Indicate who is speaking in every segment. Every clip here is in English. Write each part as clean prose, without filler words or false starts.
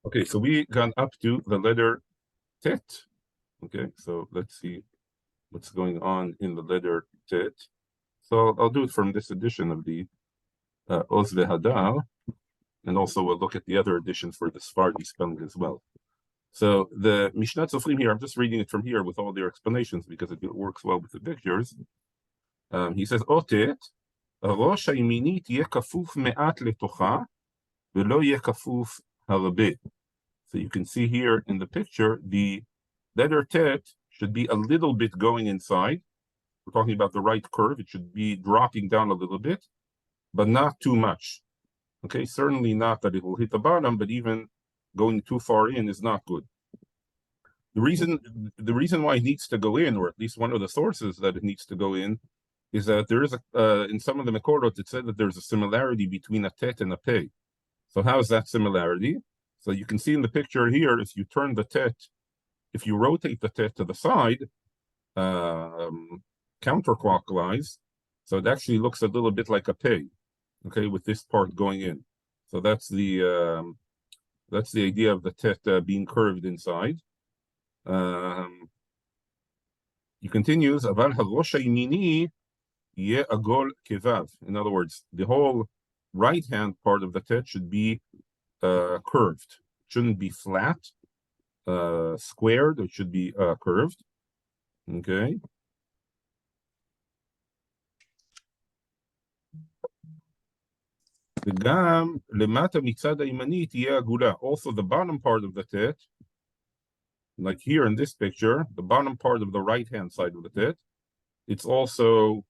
Speaker 1: Okay, so we gone up to the letter tet. Okay, so let's see what's going on in the letter tet. So I'll do it from this edition of the Oz Vehadar, and also we'll look at the other edition for the Sephardi spelling as well. So the mishnat sofrim here, I'm just reading it from here with all their explanations because it works well with the pictures. He says, Otet, הראש הימיני תהיה כפוף מעט לתוכה, ולא יהיה כפוף הרבה. So you can see here in the picture, the letter tet should be a little bit going inside. We're talking about the right curve. It should be dropping down a little bit, but not too much. Okay, certainly not that it will hit the bottom, but even going too far in is not good. The reason why it needs to go in, or at least one of the sources that it needs to go in, is that there is in some of the Mekorot, it said that there's a similarity between a tet and a pei. So how is that similarity? So you can see in the picture here, if you turn the tet, if you rotate the tet to the side, counterclockwise, so it actually looks a little bit like a pei, okay, with this part going in. So that's the idea of the tet being curved inside. He continues, אבל הראש הימיני יהיה עגול כבב. In other words, the whole right-hand part of the tet should be curved. It shouldn't be flat, squared. It should be curved. Okay. וגם למטה מצד הימני תהיה עגולה. Also, the bottom part of the tet, like here in this picture, the bottom part of the right-hand side of the tet, it's also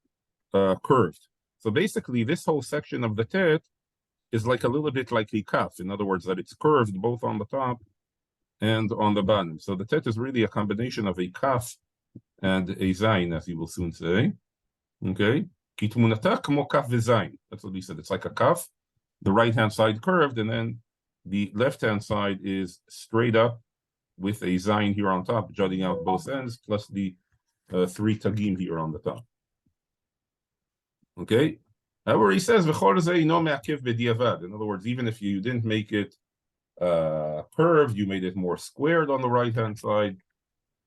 Speaker 1: curved. So basically, this whole section of the tet is like a little bit like a kaf. In other words, that it's curved both on the top and on the bottom. So the tet is really a combination of a kaf and a zayin, as he will soon say. Okay? כי תמונתה כמו כף וזין. That's what he said. It's like a kaf, the right-hand side curved, and then the left-hand side is straight up with a zayin here on top, jutting out both ends, plus the 3 tagim here on the top. Okay? However, he says, v'chol zeh ino me'akev b'diavad. In other words, even if you didn't make it curved, you made it more squared on the right-hand side,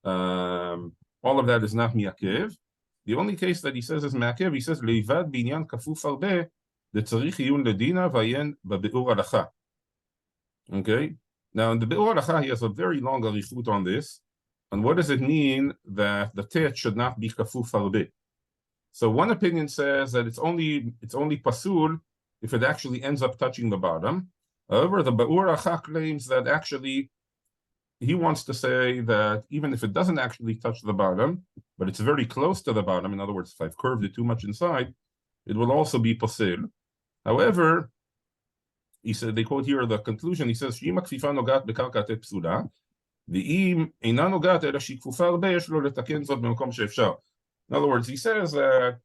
Speaker 1: all of that is not mi'akev. The only case that he says is me'akev, he says, le'vad b'inyan kafuf arbe, de'tzarich iyun ledina v'ayen b'be'ur halacha. Okay? Now, in the be'ur halacha, he has a very long arichut on this. And what does it mean that the tet should not be kafuf arbe? So one opinion says that it's only pasul if it actually ends up touching the bottom. However, the be'ur halacha claims that actually he wants to say that even if it doesn't actually touch the bottom, but it's very close to the bottom, in other words, if I've curved it too much inside, it will also be pasul. However, he said, they quote here the conclusion, he says, שאם הכפיפה נוגעת בקרקע tet פסולה, ואם אינה נוגעת אלא שהיא כפופה הרבה, יש לו לתקן זאת במקום שאפשר. In other words, he says that,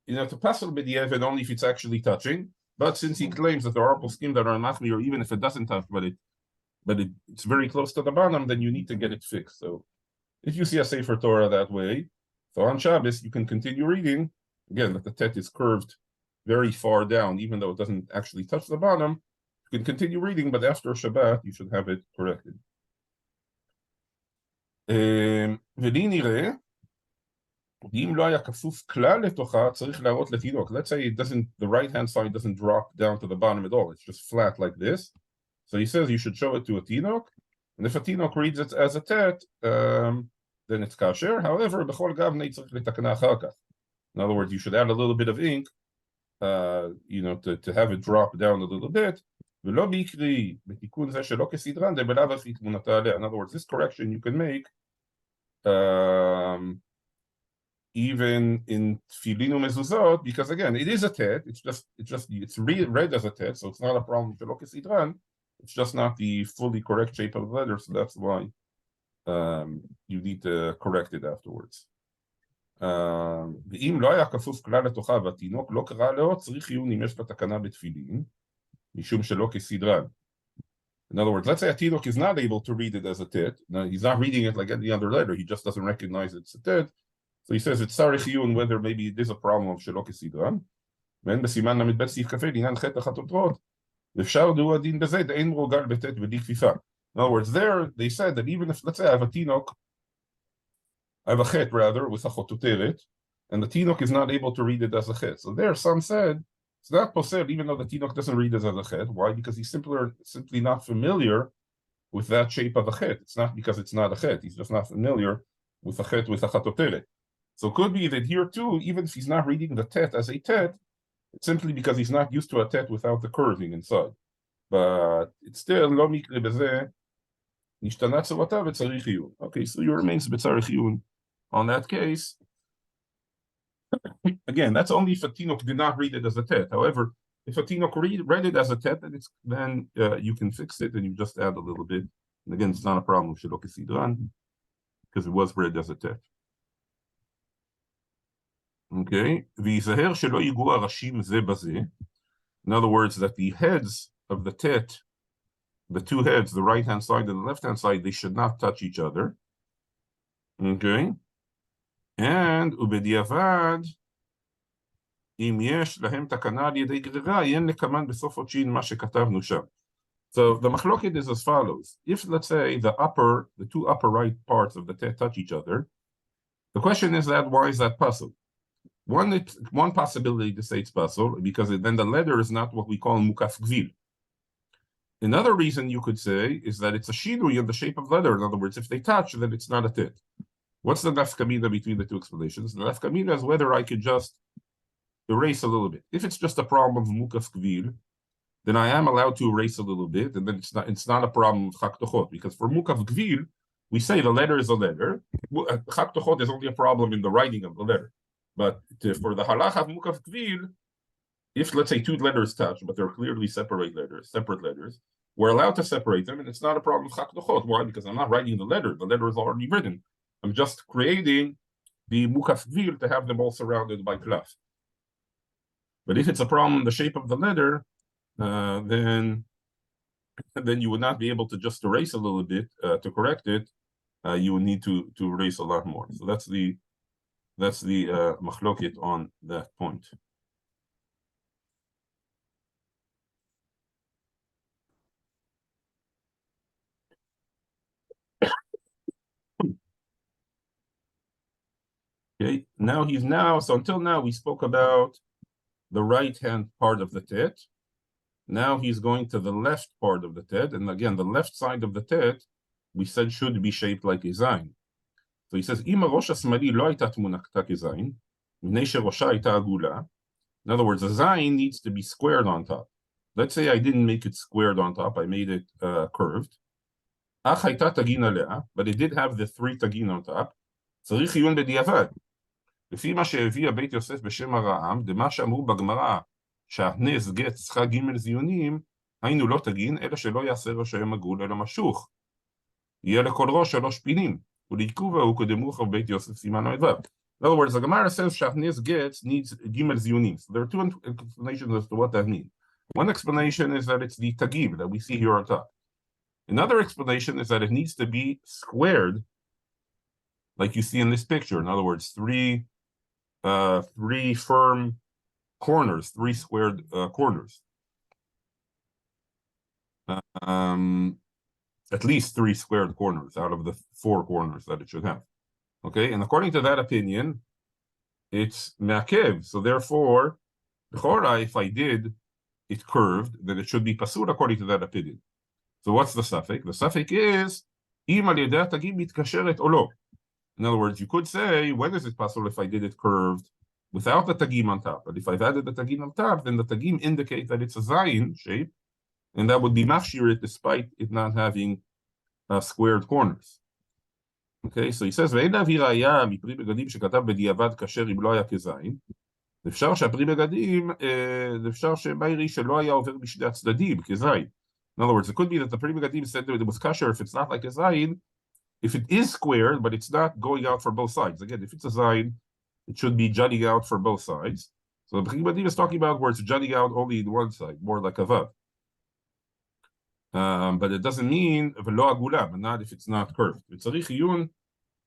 Speaker 1: to pasul b'diavad only if it's actually touching, but since he claims that there are poskim that are machmir, or even if it doesn't touch, but it's very close to the bottom, then you need to get it fixed. So if you see a Sefer Torah that way, so on Shabbos, you can continue reading, again, that the tet is curved very far down, even though it doesn't actually touch the bottom. You can continue reading, but after Shabbat, you should have it corrected. ולי נראה, ואם לא היה כפוף כלל לתוכה, צריך להראות לתינוק. Let's say the right-hand side doesn't drop down to the bottom at all. It's just flat like this. So he says you should show it to a tinok. And if a tinok reads it as a tet, then it's kasher. However, b'chol gavnei tzarich letakna achar kach. In other words, you should add a little bit of ink, to have it drop down a little bit. ולא ביקרי, בתיקון זה שלא כסדרן, דבלאו הכי תמונתה עליה. In other words, this correction you can make even in tefillin umezuzot, because again, it is a tet. It's read as a tet, so it's not a problem. שלא כסדרן. It's just not the fully correct shape of the letter, so that's why you need to correct it afterwards. ואם לא היה כפוף כלל לתוכה והתינוק לא קרא לו, צריך עיון אם יש לה תקנה בתפילין, משום שלא כסדרן. In other words, let's say a tinok is not able to read it as a tet. Now, he's not reading it like any other letter. He just doesn't recognize it's a tet. So he says it's tzarich iyun whether maybe it is a problem of שלא כסדרן. ואין בסימן ל"ב סעיף כ"ה לעניין חטא החטוטרות, אפשר דו הדין בזה, דאין מרוגל בטית בלי כפיפה. In other words, there they said that even if, let's say I have a tinok, I have a chet rather, with a chotuteret, and the tinok is not able to read it as a chet. So there some said, it's not posel, even though the tinok doesn't read it as a chet. Why? Because he's simply not familiar with that shape of a chet. It's not because it's not a chet, he's just not familiar with a chet with a chatuteret. So it could be that here too, even if he's not reading the tet as a tet, it's simply because he's not used to a tet without the curving inside. But it's still לא מקרה בזה, נשתנה צורתה וצריך עיון. Okay, so you remains בצריך עיון. On that case, again, that's only if a tinok did not read it as a tet. However, if a tinok read it as a tet, then you can fix it and you just add a little bit. And again, it's not a problem שלא כסדרן, because it was read as a tet. Okay, ויזהר שלא ייגעו הראשים זה בזה. In other words, that the heads of the tet, the two heads, the right-hand side and the left-hand side, they should not touch each other. Okay? And ובדיעבד, אם יש להם תקנה על ידי גרירה, אין לקמן בסוף חודשין מה שכתבנו שם. So the machloket is as follows. If, let's say, the two upper right parts of the tet touch each other, the question is that why is that possible? One possibility to say it's possible, because then the letter is not what we call mukaf gvil. Another reason you could say is that it's a shinui in the shape of letter. In other words, if they touch, then it's not a tet. What's the nafkamina between the two explanations? The nafkamina is whether I could just erase a little bit. If it's just a problem of mukaf gvil, then I am allowed to erase a little bit, and then it's not a problem of chak tochot, because for mukaf gvil, we say the letter is a letter. Chak tochot is only a problem in the writing of the letter. But for the halacha of mukaf gvil, if, let's say, two letters touch, but they're clearly separate letters, we're allowed to separate them, and it's not a problem of chak tochot. Why? Because I'm not writing the letter. The letter is already written. I'm just creating the mukaf gvil to have them all surrounded by klaf. But if it's a problem in the shape of the letter, then you would not be able to just erase a little bit to correct it. You would need to erase a lot more. So that's the machloket on that point. Okay, so until now we spoke about the right-hand part of the tet. Now he's going to the left part of the tet, and again, the left side of the tet, we said should be shaped like a zayin. So he says, אם הראש השמאלי לא הייתה תמונתה כזין, מפני שראשה הייתה עגולה. In other words, the zayin needs to be squared on top. Let's say I didn't make it squared on top, I made it curved. אך הייתה תגין עליה, but it did have the three תגין on top. צריך עיון בדיעבד. לפי מה שהביא בית יוסף בשם הרעם, דמה שאמרו בגמרא, שהנס גט צריכה ג' זיונים, היינו לא תגין, אלא שלא יעשה ראשם עגול אלא משוך. יהיה לכל ראש 3 פינים, ולעיכובה הוא קדמוך בבית יוסף סימן ע"ו. In other words, the Gemara says שהנס גט needs gimel zionim. So there are two explanations as to what that means. One explanation is that it's the tagim that we see here on top. Another explanation is that it needs to be squared, like you see in this picture. In other words, three firm corners, 3 squared corners. At least 3 squared corners out of the 4 corners that it should have. Okay, and according to that opinion, it's me'akev. So therefore, if I did it curved, then it should be pasur according to that opinion. So what's the suffix? The suffix is im al yedei tagim mitkasheret or lo. In other words, you could say, when is it possible if I did it curved without the tagim on top? But if I've added the tagim on top, then the tagim indicate that it's a zayin shape, and that would be mafshir despite it not having squared corners. Okay, so he says, ואין להביא ראיה מפרי בגדים שכתב בדיעבד כאשר אם לא היה כזין, אפשר שהפרי בגדים, אפשר שביירי שלא היה עובר בשני הצדדים כזין. In other words, it could be that the pri begadim said that it was kasher if it's not like a zayin, if it is squared, but it's not going out for both sides. Again, if it's a zayin, it should be jutting out for both sides. So the pri begadim is talking about where it's jutting out only in one side, more like a vav. But it doesn't mean ולא עגולה, but not if it's not curved. וצריך עיון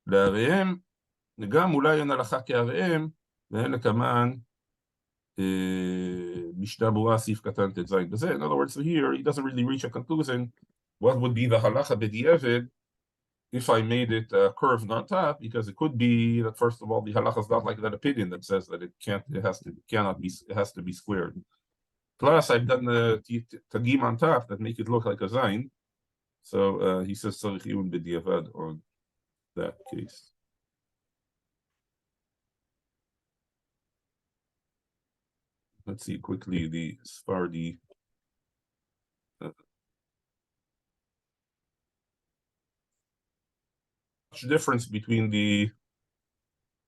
Speaker 1: לעריהם, גם אולי אין הלכה כעריהם, ואין לקמן In other words, so here he doesn't really reach a conclusion. What would be the halacha b'di'evid if I made it curved on top? Because it could be that first of all, the halacha is not like that opinion that says that it has to be squared. Plus, I've done the tagim on top that make it look like a zayin. So he says tzarich iyun b'di'evad on that case. Let's see quickly the Sephardi. Difference between the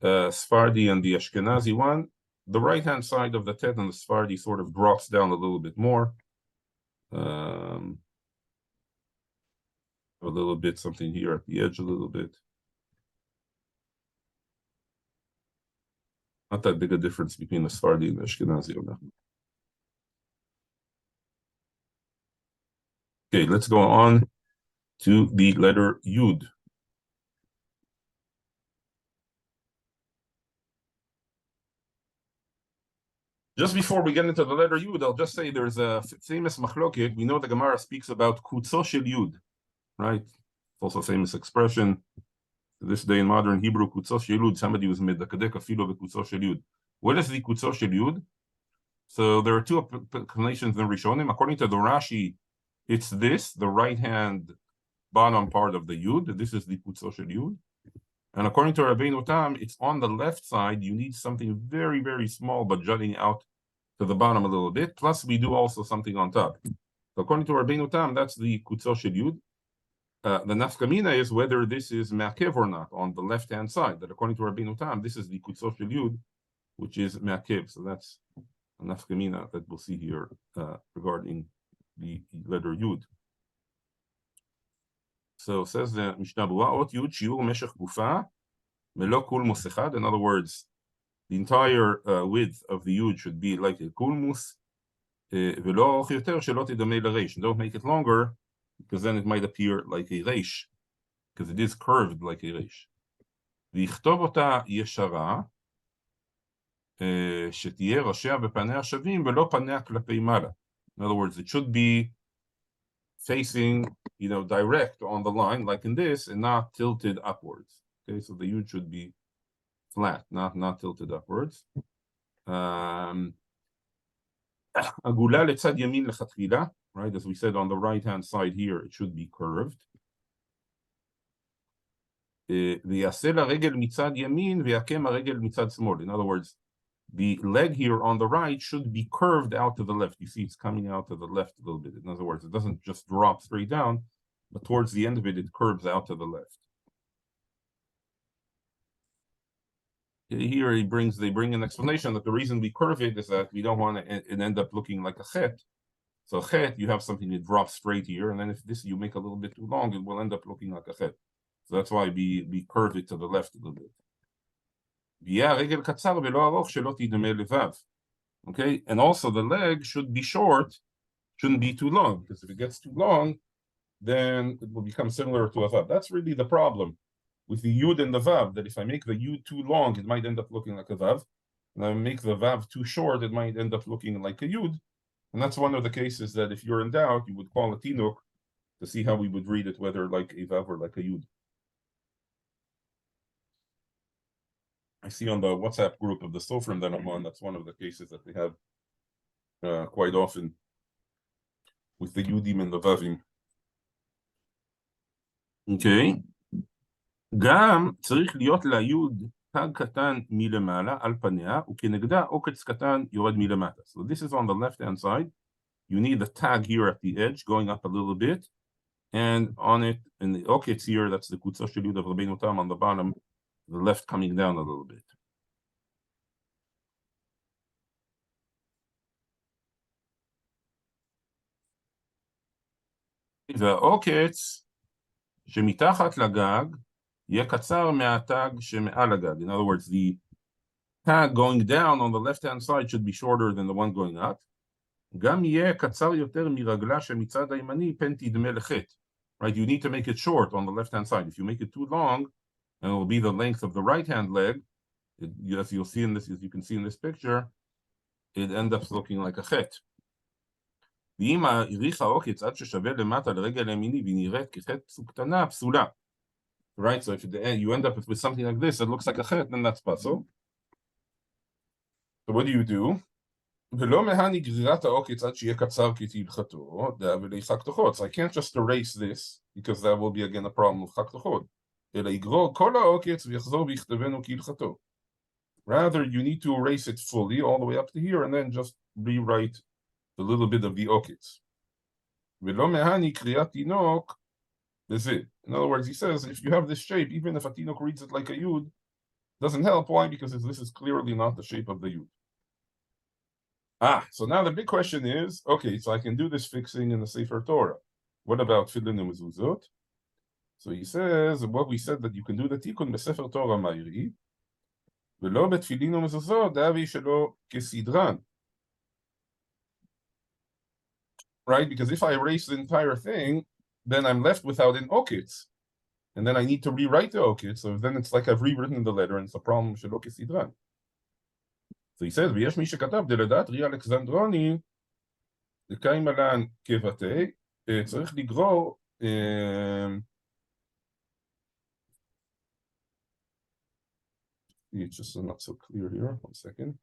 Speaker 1: Sephardi and the Ashkenazi one. The right-hand side of the tet and the Sephardi sort of drops down a little bit more. A little bit, something here at the edge a little bit. Not that big a difference between the Sephardi and the Ashkenazi. Okay, let's go on to the letter Yud. Just before we get into the letter Yud, I'll just say there's a famous machloket. We know the Gemara speaks about kutzo shel Yud, right? It's also a famous expression. This day in modern Hebrew, kutzo shel Yud, somebody was made the kadeka filo kutzo shel Yud. What is the kutzo shel Yud? So there are two explanations in Rishonim. According to the Rashi, it's this, the right-hand bottom part of the Yud. This is the kutzo shel Yud. And according to Rabbeinu Tam, it's on the left side. You need something very, very small, but jutting out to the bottom a little bit. Plus, we do also something on top. So according to Rabbeinu Tam, that's the kutzo shel Yud. The nafkamina is whether this is ma'akev or not on the left-hand side. That according to Rabbeinu Tam, this is the kutzo shel Yud, which is ma'akev. So that's a nafkamina that we'll see here regarding the letter Yud. So says the Mishnah Berurah, Ot Yud shiur meshech gufa melo kulmus echad. In other words, the entire width of the Yud should be like a kulmus. Velo och yoter shelo tidamei l'reish. Don't make it longer, because then it might appear like a reish, because it is curved like a reish. V'yichtov ota yeshara shetiyeh rashea bepanei shavim velo panei klapei mala. In other words, it should be facing, direct on the line, like in this, and not tilted upwards. Okay, so the Yud should be flat, not tilted upwards. Agula letzad yamin lechatchila, right? As we said, on the right-hand side here, it should be curved. V'yaseh laregel mitzad yamin v'yakem haregel mitzad smol. In other words, the leg here on the right should be curved out to the left. You see it's coming out to the left a little bit. In other words, it doesn't just drop straight down, but towards the end of it, it curves out to the left. Here they bring an explanation that the reason we curve it is that we don't want it end up looking like a chet. So chet, you have something that drops straight here, and then if this you make a little bit too long, it will end up looking like a chet. So that's why we curve it to the left a little bit. Okay, and also the leg should be short, shouldn't be too long, because if it gets too long, then it will become similar to a vav. That's really the problem with the yud and the vav, that if I make the yud too long, it might end up looking like a vav, and I make the vav too short, it might end up looking like a yud. And that's one of the cases that if you're in doubt, you would call a tinuk to see how we would read it, whether like a vav or like a yud. I see on the WhatsApp group of the sofrim that I'm on, that's one of the cases that they have quite often with the yudim and the vavim. Okay. גם צריך להיות ליוד תג קטן מלמעלה על פניה, וכנגדה עוקץ קטן יורד מלמטה. So this is on the left-hand side. You need the tag here at the edge, going up a little bit, and on it, in the עוקץ here, that's the קבוצה של יוד of Rabbeinu Tam on the bottom, the left coming down a little bit. והעוקץ שמתחת לגג יהיה קצר מהתג שמעל הגג. In other words, the tag going down on the left-hand side should be shorter than the one going up. גם יהיה קצר יותר מרגלה שמצד הימני פן תדמה לחטא. Right, you need to make it short on the left-hand side. If you make it too long, and it will be the length of the right-hand leg, as you'll see in this, as you can see in this picture, it ends up looking like a chet. ואם העריך העוקץ עד ששווה למטה לרגל ימיני והיא נראית כחט קטנה, פסולה. Right, so if you end up with something like this, it looks like a chet, then that's puzzle. So what do? ולא מהני גרירת העוקץ עד שיהיה קצר כתהלכתו, דאבלי חק תוחות. So I can't just erase this, because that will be again a problem of חק תוחות. אלא יגרור כל העוקץ ויחזור ויכתבנו כהלכתו. Rather, you need to erase it fully all the way up to here, and then just rewrite a little bit of the עוקץ. ולא מהני קריאת תינוק, that's it. In other words, he says, if you have this shape, even if a tinok reads it like a yud, doesn't help. Why? Because this is clearly not the shape of the yud. So now the big question is, okay, so I can do this fixing in the Sefer Torah. What about Tefillin and Mezuzot? So he says, what we said that you can do the Tikkun beSefer Torah Ma'iri, ולא בתפילין ומזוזות, דאבי שלא כסדרן. Right? Because if I erase the entire thing, then I'm left without an okitz. And then I need to rewrite the okitz, so then it's like I've rewritten the letter, and it's a problem שלא כסדרן. So he says, ויש מי שכתב דלדעת רי אלכסנדרוני, לקיים עלן כבתי, צריך לגרור, it's just not so clear here, 1 second.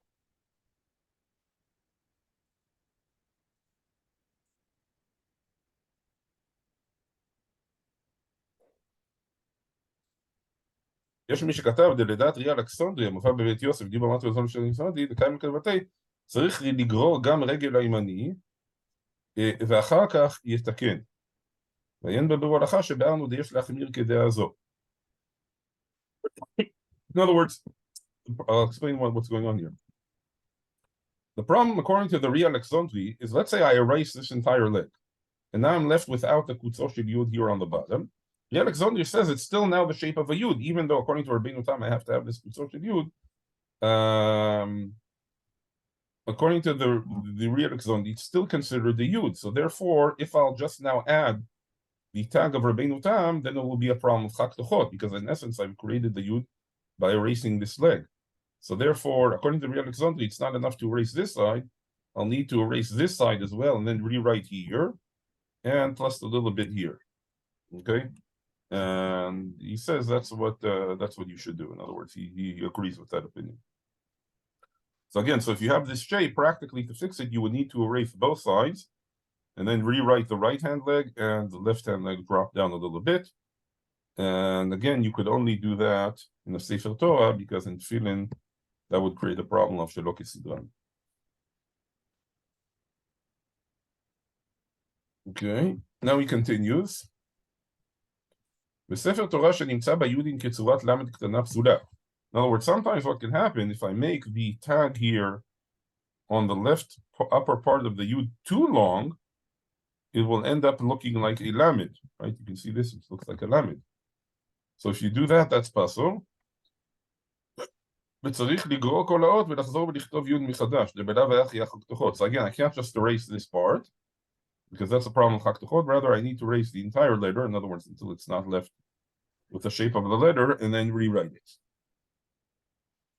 Speaker 1: יש מי שכתב דלדעת רי אלכסנדריה, מופיע בבית יוסף, דיבר אמרתי בזמן של ניסנתי, לקיים כבתי, צריך לגרור גם רגל הימני, ואחר כך יתקן. ועיין בבירור הלכה שבארנו די יש להחמיר כדעה זו. In other words, I'll explain what's going on here. The problem, according to the Ri Alexandri, is let's say I erase this entire leg, and now I'm left without the Kutzos Shel Yud here on the bottom. Ri Alexandri says it's still now the shape of a Yud, even though according to Rabbeinu Tam I have to have this Kutzos Shel Yud. According to the Ri Alexandri, it's still considered the Yud. So therefore, if I'll just now add the tag of Rabbeinu Tam, then it will be a problem of Chak Tochot, because in essence I've created the Yud by erasing this leg. So therefore, according to Ri Alexandri, it's not enough to erase this side. I'll need to erase this side as well, and then rewrite here, and plus a little bit here. Okay, and he says that's what you should do. In other words, he agrees with that opinion. So again, so if you have this shape, practically to fix it, you would need to erase both sides, and then rewrite the right-hand leg, and the left-hand leg drop down a little bit. And again, you could only do that in the Sefer Torah, because in Tefillin, that would create a problem of Shelo Kesidran. Okay, now he continues. בספר תורה שנמצא ביודין כצורת למד קטנה פסולה. In other words, sometimes what can happen, if I make the tag here on the left upper part of the yud too long, it will end up looking like a lamed, right? You can see this, it looks like a lamed. So if you do that, that's pasul. וצריך לגרוא כל האות ולחזור ולכתוב יוד מחדש, לבלב היה חיה חק תוחות. So again, I can't just erase this part, because that's a problem of חק תוחות. Rather, I need to erase the entire letter, in other words, until it's not left with the shape of the letter, and then rewrite it.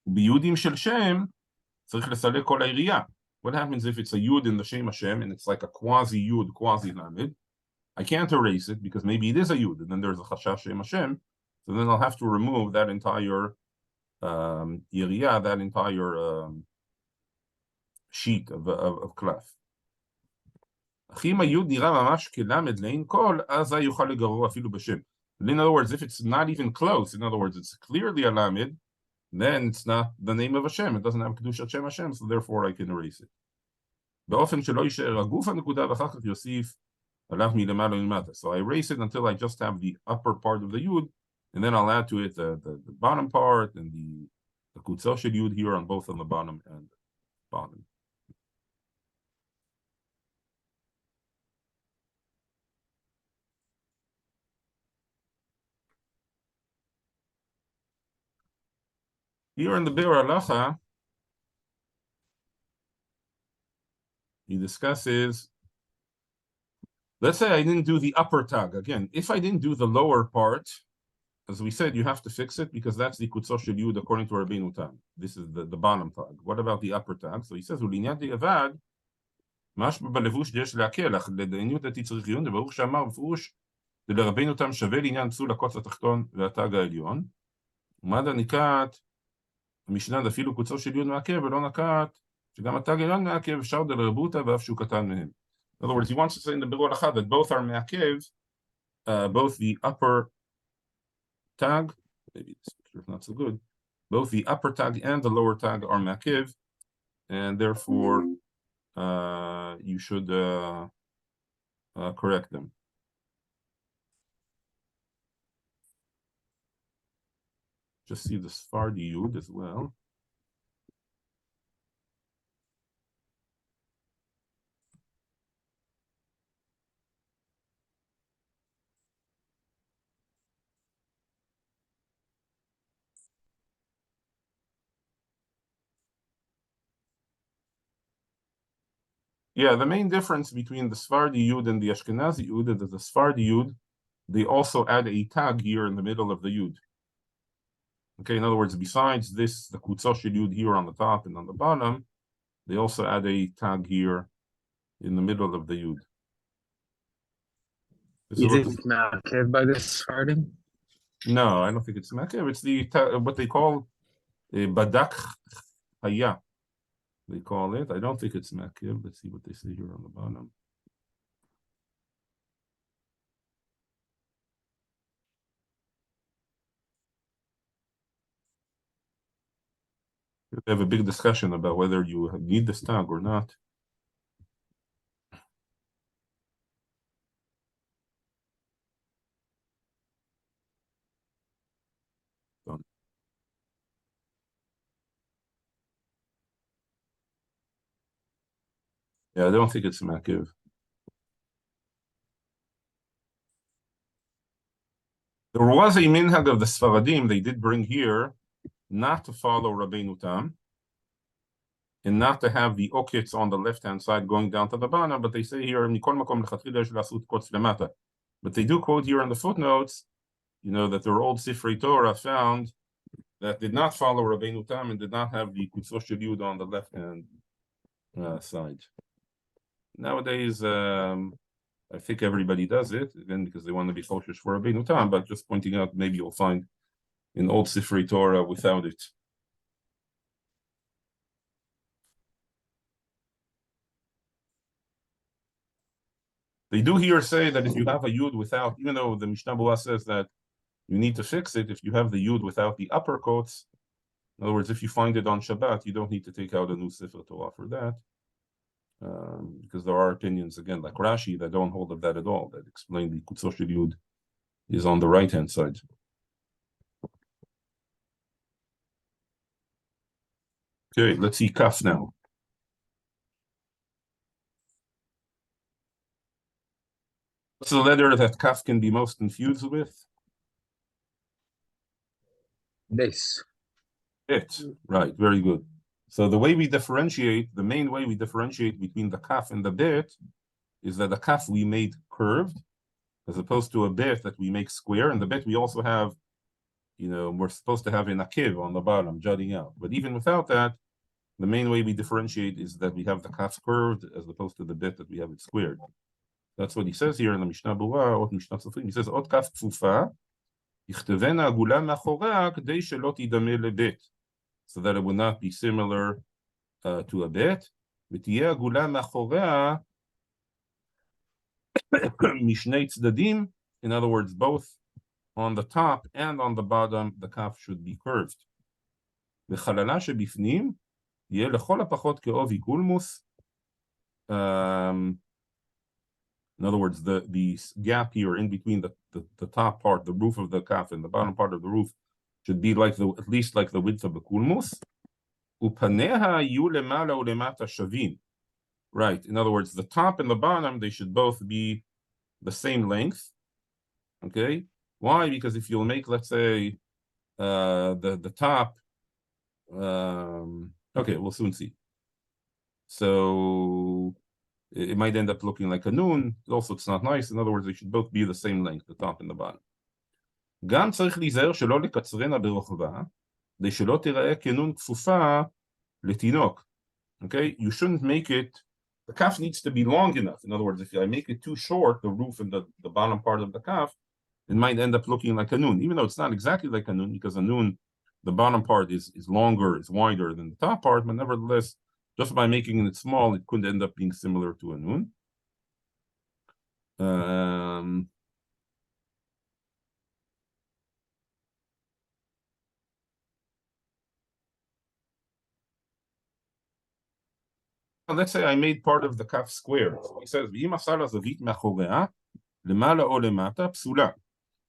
Speaker 1: ביודים של שם, צריך לסלק כל העירייה. What happens if it's a yud in the Shem Hashem, and it's like a quasi-yud, quasi-lamed? I can't erase it, because maybe it is a yud, and then there's a chashash Shem Hashem, so then I'll have to remove that entire yiriyah, that entire sheet of klaf. In other words, if it's not even close, in other words, it's clearly a lamed, then it's not the name of Hashem. It doesn't have kedushat Shem Hashem, so therefore I can erase it. So I erase it until I just have the upper part of the yud, and then I'll add to it the bottom part and the kutzah shel yud here on both on the bottom and bottom. Here in the Biur Halacha, he discusses, let's say I didn't do the upper tag. Again, if I didn't do the lower part, as we said, you have to fix it because that's the kutzos shel yud according to Rabbeinu Tam. This is the bottom tag. What about the upper tag? So he says, "Ulinyan di'avad, mashma balevush yesh le'akel, ach לדעניות דתי צריך עיון, וברוך שאמר בפירוש, ולרבנו תם שווה לעניין פסול הקוץ התחתון והתג העליון. ומדע נקט, המשנה אפילו קוצו של יוד מעכב, ולא נקט, שגם התג העליון מעכב, אפשר דלרבותא ואף שהוא קטן מהם." In other words, he wants to say in the Biur Halacha that both are מעכב, both the upper tag, maybe this picture is not so good, both the upper tag and the lower tag are makiv, and therefore you should correct them. Just see the Sfardi Yud as well. Yeah, the main difference between the Sfardi Yud and the Ashkenazi Yud is that the Sfardi Yud, they also add a tag here in the middle of the Yud. Okay, in other words, besides this, the Kutzos Shel Yud here on the top and on the bottom, they also add a tag here in the middle of the Yud.
Speaker 2: You think it's Ma'akev by this Sfardim?
Speaker 1: No, I don't think it's Ma'akev. It's the what they call Badak Haya. They call it. I don't think it's Ma'akev. Let's see what they say here on the bottom. They have a big discussion about whether you need this tag or not. Yeah, I don't think it's Ma'akev. There was a minhag of the Sfaradim they did bring here not to follow Rabbeinu Tam and not to have the okitz on the left-hand side going down to the bottom, but they say here, but they do quote here in the footnotes, you know, that their old Sifrei Torah found that did not follow Rabbeinu Tam and did not have the Kutzos Shel Yud on the left-hand side. Nowadays, I think everybody does it, again, because they want to be cautious for Rabbeinu Tam, but just pointing out, maybe you'll find in old Sifrei Torah without it. They do here say that if you have a Yud without, even though the Mishnah Berurah says that you need to fix it, if you have the Yud without the upper quotes, in other words, if you find it on Shabbat, you don't need to take out a new Sefer Torah for that. Because there are opinions, again, like Rashi, that don't hold of that at all, that explain the Kutzos Shel Yud is on the right-hand side. Okay, let's see Kaf now. What's the letter that Kaf can be most confused with?
Speaker 2: This.
Speaker 1: It, right, very good. So the way we differentiate, the main way we differentiate between the Kaf and the bet is that the Kaf we made curved, as opposed to a bet that we make square. And the bet we also have, you know, we're supposed to have an akiv on the bottom, jutting out. But even without that, the main way we differentiate is that we have the Kaf curved as opposed to the bet that we have it squared. That's what he says here in the Mishnah Berurah, or Mishnat Sofrim. He says, Ot Kaf Kfufa, יכתבנה עגולה מאחוריה כדי שלא תדמה לבית, so that it would not be similar to a bet. ותהיה עגולה מאחוריה משני צדדים, in other words, both on the top and on the bottom, the kaf should be curved. וחללה שבפנים יהיה לכל הפחות כעובי קולמוס. In other words, the gap here in between the top part, the roof of the kaf, and the bottom part of the roof should be like at least like the width of a kulmus. Upaneha yu lemala ulemata shavin. Right. In other words, the top and the bottom, they should both be the same length. Okay. Why? Because if you'll make, let's say, the top, okay, we'll soon see. So it might end up looking like a noon. Also, it's not nice. In other words, they should both be the same length, the top and the bottom. גם צריך להיזהר שלא לקצרנה ברוחבה, כדי שלא תיראה כנון כפופה לתינוק. Okay, you shouldn't make it, the calf needs to be long enough. In other words, if I make it too short, the roof and the bottom part of the calf, it might end up looking like a noon, even though it's not exactly like a noon, because a noon, the bottom part is longer, is wider than the top part, but nevertheless, just by making it small, it could end up being similar to a noon. Let's say I made part of the calf square. So he says,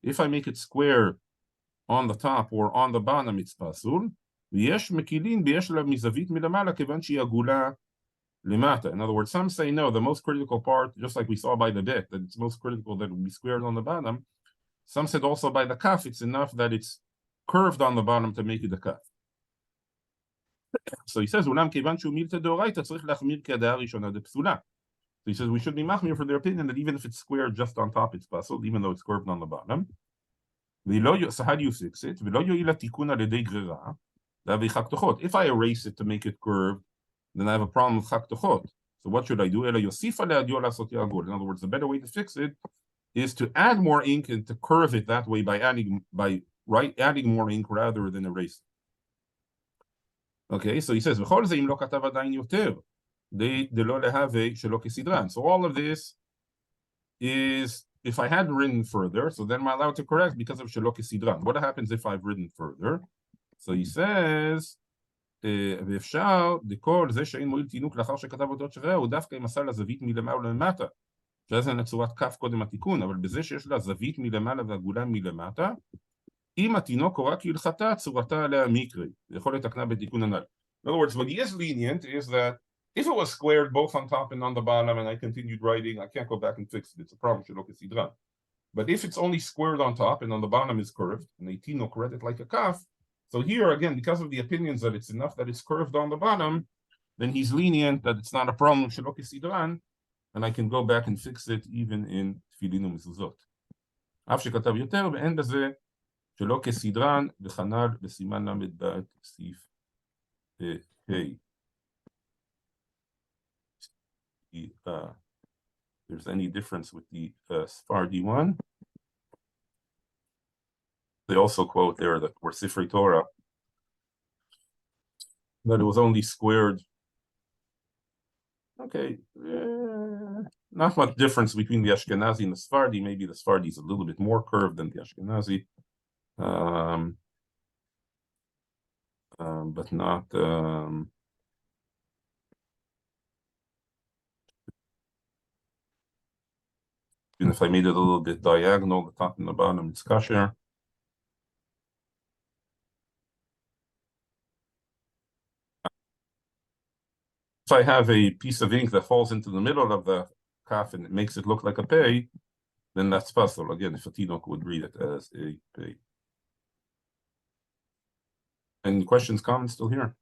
Speaker 1: if I make it square on the top or on the bottom, it's pasul. In other words, some say no, the most critical part, just like we saw by the bet, that it's most critical that it be squared on the bottom. Some said also by the kaf, it's enough that it's curved on the bottom to make it a kaf. So he says, so he says we should be machmir for their opinion that even if it's squared just on top, it's pasul, even though it's curved on the bottom. So how do you fix it? If I erase it to make it curved, then I have a problem with chak. So what should I do? In other words, the better way to fix it is to add more ink and to curve it that way by adding more ink rather than erase it. Okay, so he says, so all of this is if I had written further, so then I'm allowed to correct because of shelo kesidran. What happens if I've written further? So he says, ואפשר דכל זה שאין מועיל תינוק לאחר שכתב אותות שרעה הוא דווקא עם עשה לה זווית מלמעלה ולמטה שאז אין צורת כף קודם התיקון, אבל בזה שיש לה זווית מלמעלה ועגולה מלמטה אם התינוק קורא כהלכתה צורתה עליה מקרי, יכול לתקנה בתיקון הנ"ל. In other words, what he is lenient is that if it was squared both on top and on the bottom and I continued writing, I can't go back and fix it. It's a problem, shelo kesidran. But if it's only squared on top and on the bottom is curved, and a tinok read it like a kaf, so here again, because of the opinions that it's enough that it's curved on the bottom, then he's lenient that it's not a problem, shelo kesidran, and I can go back and fix it even in tefillin umezuzot. אף שכתב יותר, ואין בזה שלא כסדרן וכנ"ל בסימן ל"ד סעיף ה'. There's any difference with the Sephardi one. They also quote there that were Sifrei Torah that it was only squared. Okay, not much difference between the Ashkenazi and the Sephardi. Maybe the Sephardi is a little bit more curved than the Ashkenazi, but not. Even if I made it a little bit diagonal, the top and the bottom, it's kasher. If I have a piece of ink that falls into the middle of the kaf and it makes it look like a pei, then that's possible. Again, if a tinok would read it as a pei. Any questions, comments still here?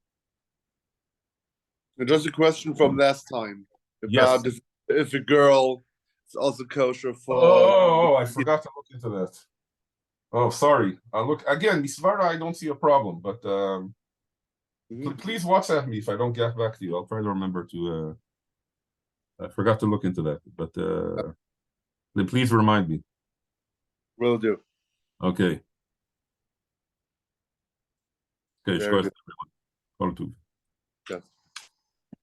Speaker 3: Just a question from last time
Speaker 1: Yes.
Speaker 3: about if a girl is also kosher for.
Speaker 1: Oh, I forgot to look into that. Oh, sorry. I'll look again. Misvara, I don't see a problem, but please WhatsApp me if I don't get back to you. I'll try to remember to. I forgot to look into that, but then please remind me.
Speaker 3: Will do.
Speaker 1: Okay. Okay,
Speaker 3: Very
Speaker 1: everyone. All too.